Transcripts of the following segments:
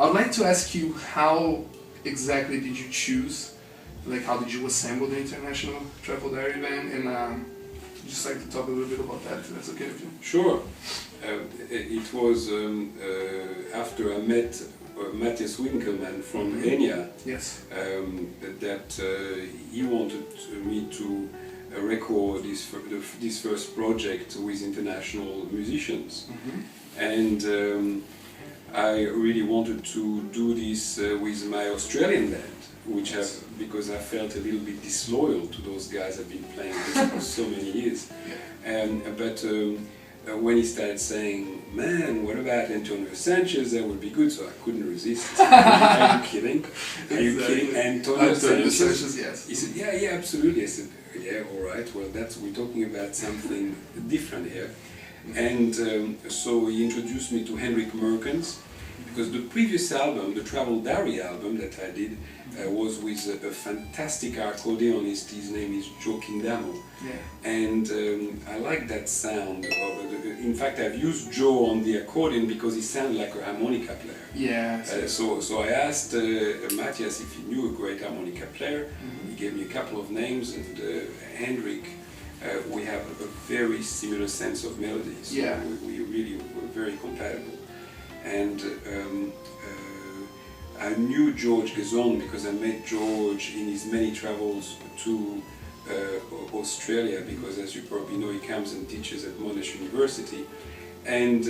I would like to ask you, how exactly did you choose, like how did you assemble the International Travel Diary Band, and just like to talk a little bit about that, if that's okay with you. Sure. It was after I met Matthias Winkelmann from Enya, yes, that he wanted me to record this first project with international musicians. And I really wanted to do this with my Australian band, which because I felt a little bit disloyal to those guys I've been playing with for so many years. But when he started saying, "Man, what about Antonio Sanchez? That would be good," so I couldn't resist. Are you kidding? Are you kidding? Antonio Sanchez? Yes. He said, "Yeah, absolutely." I said, "Yeah, all right. Well, we're talking about something different here." And so he introduced me to Hendrik Meurkens, because the previous album, the Travel Diary album that I did, was with a fantastic accordionist. His name is Joe Kindamo. And I like that sound. In fact, I've used Joe on the accordion because he sounded like a harmonica player. So I asked Matthias if he knew a great harmonica player. He gave me a couple of names, and Hendrik, we have a very similar sense of melodies. So we really were very compatible. And I knew George Garzone because I met George in his many travels to Australia, because as you probably know, he comes and teaches at Monash University. And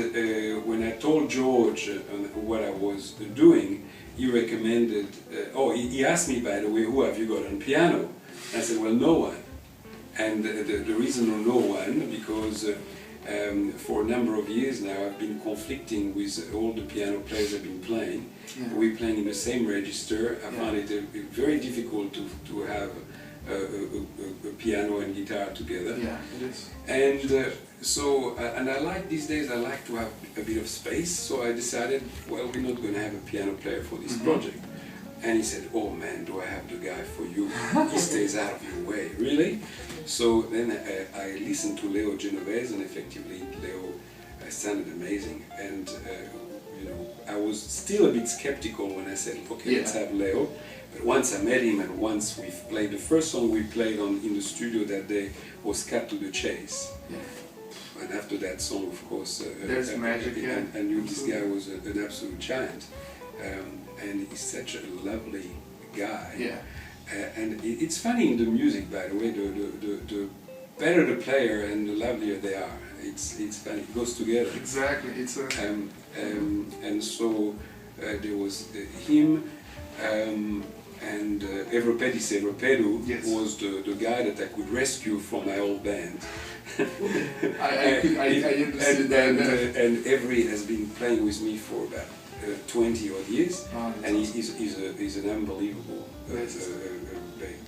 when I told George what I was doing, he recommended, he asked me, by the way, who have you got on piano? I said, well, no one. And the reason no one, because for a number of years now I've been conflicting with all the piano players I've been playing. We're playing in the same register. I find it very difficult to have a piano and guitar together. It is. And and I like these days, I like to have a bit of space, so I decided, well, we're not going to have a piano player for this project. And he said, "Oh man, do I have the guy for you? He stays out of your way." Really? So then I listened to Leo Genovese, and effectively Leo sounded amazing. And I was still a bit skeptical when I said, "Okay, let's have Leo." But once I met him, and once we've played, the first song we played in the studio that day was "Cut to the Chase." And after that song, of course, there's magic. I knew this guy was an absolute giant. And he's such a lovely guy. And it's funny in the music, by the way, the better the player and the lovelier they are. It's funny, it goes together. Exactly. It's and so there was him, and Ervri Evripedou was the guy that I could rescue from my old band. I understood that. And Ervri has been playing with me for about 20 odd years, and he's an unbelievable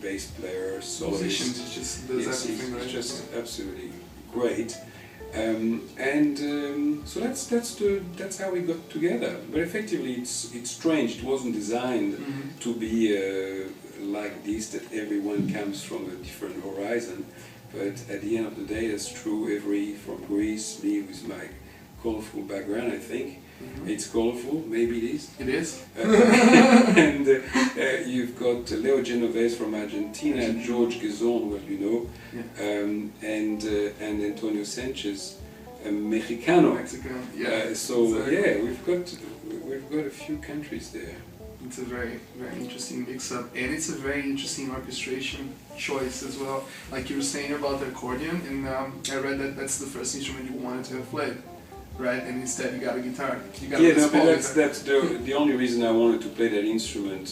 bass player, soloist. He just does everything right. He's just absolutely great. So that's how we got together. But effectively, it's strange. It wasn't designed to be like this, that everyone comes from a different horizon. But at the end of the day, that's true. Ervri from Greece, me with my colorful background, I think. It's colorful, maybe it is. It is. And you've got Leo Genovese from Argentina, George Garzone, well, you know, and Antonio Sanchez, Mexicano. We've got a few countries there. It's a very, very interesting mix-up, and it's a very interesting orchestration choice as well. Like you were saying about the accordion, and I read that that's the first instrument you wanted to have played. Right, and instead you got a guitar. That's the only reason I wanted to play that instrument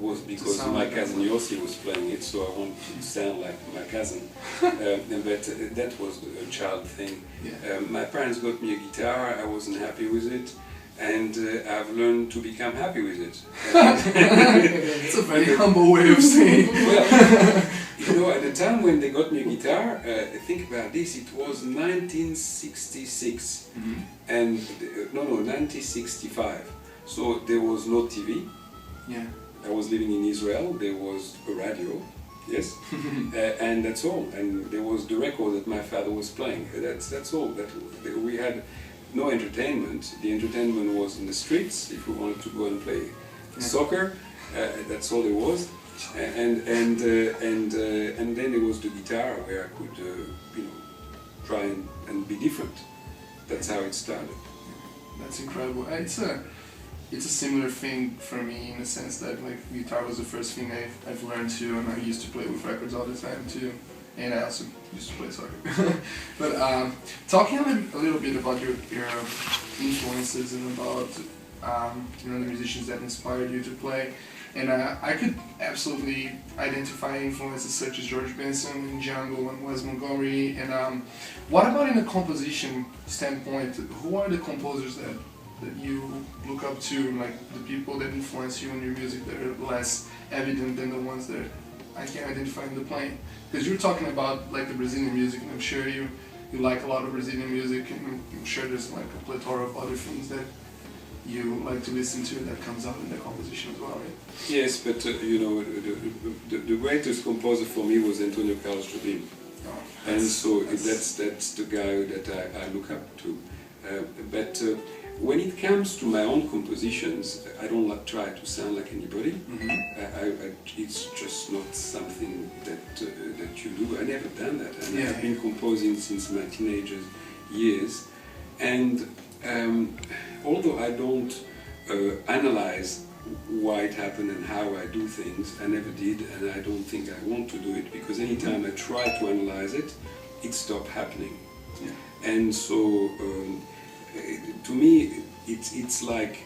was because my cousin Yossi was playing it, so I wanted to sound like my cousin. But that was a child thing. My parents got me a guitar. I wasn't happy with it, and I've learned to become happy with it. It's a very humble way of saying. Well, at the time when they got me a guitar, think about this, it was 1966, and 1965, so there was no TV. I was living in Israel, there was a radio, and that's all, and there was the record that my father was playing, that's all. We had no entertainment. The entertainment was in the streets. If we wanted to go and play soccer, that's all there was. And then there was the guitar where I could, try and be different. That's how it started. That's incredible. It's a similar thing for me in the sense that like guitar was the first thing I've learned to, and I used to play with records all the time too. And I also used to play soccer. But talking a little bit about your influences and about the musicians that inspired you to play, and I could absolutely identify influences such as George Benson and Django and Wes Montgomery. And what about in a composition standpoint? Who are the composers that you look up to, like the people that influence you in your music that are less evident than the ones that I can identify in the playing? Because you're talking about like the Brazilian music, and I'm sure you like a lot of Brazilian music, and I'm sure there's like a plethora of other things that you like to listen to that comes out in the composition as well, right? Yes, but the greatest composer for me was Antonio Carlos Jobim, and so that's the guy that I look up to. But when it comes to my own compositions, I don't try to sound like anybody. Mm-hmm. It's just not something that you do. I never done that, and I've been composing since my teenager years. And although I don't analyze why it happened and how I do things, I never did, and I don't think I want to do it, because anytime I try to analyze it, it stopped happening. Yeah. And so to me, it's like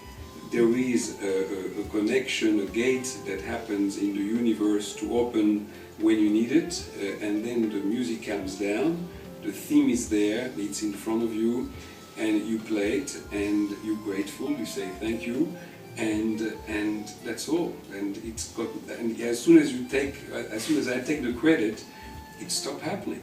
there is a connection, a gate that happens in the universe to open when you need it, and then the music comes down, the theme is there, it's in front of you, and you play it, and you're grateful, you say thank you, and that's all. And it's got, and as soon as I take the credit, it stopped happening.